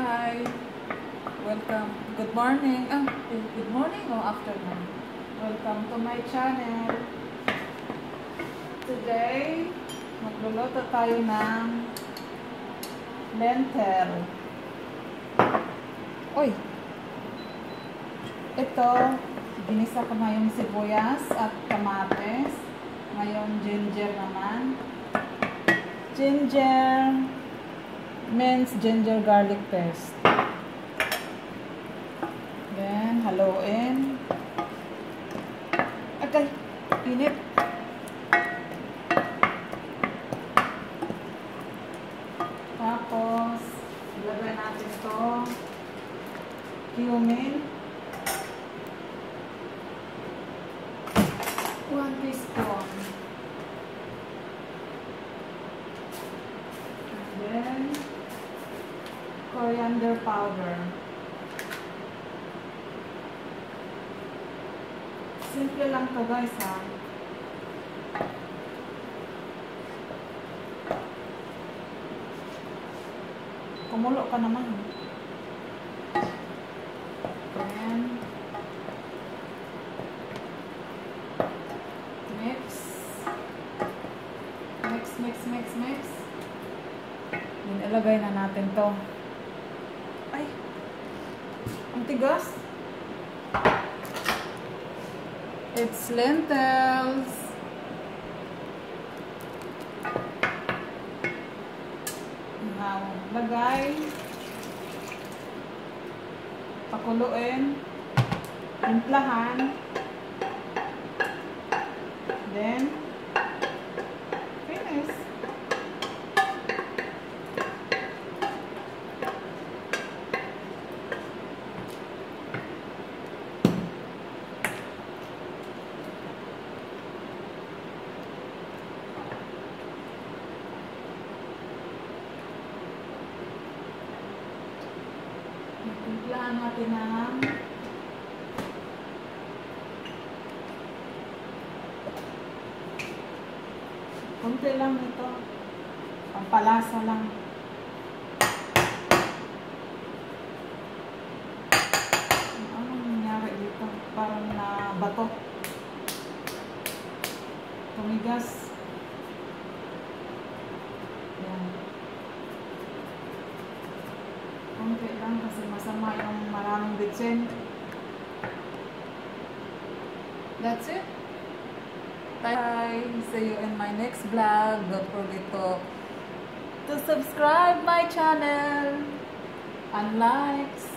Hi! Welcome. Good morning. Good morning or afternoon. Welcome to my channel. Today, magluluto tayo ng lentil. Uy! Ito, ginisa ko na yung sibuyas at kamates. Ngayon, ginger naman. Ginger, minced ginger garlic paste. Then, haluin. Agay, init. Tapos, ilagay natin ito. Cumin. 1 teaspoon. And then, coriander powder. Simple lang to guys ha. Kumulo ka naman. Then, mix. Mix. Then, ilagay na natin to. Ay! Ang tigas. It's lentils. Now, lagay. Pakuluin. Timplahan. Then, finish. Timplahan natin ng konti lang ito. Pampalasa lang. Anong nangyari dito? Parang nabato. Tumigas. Yan. Konti lang kasi masama yung maraming bitsin. That's it. Bye. See you in my next vlog. Don't forget to subscribe my channel and likes.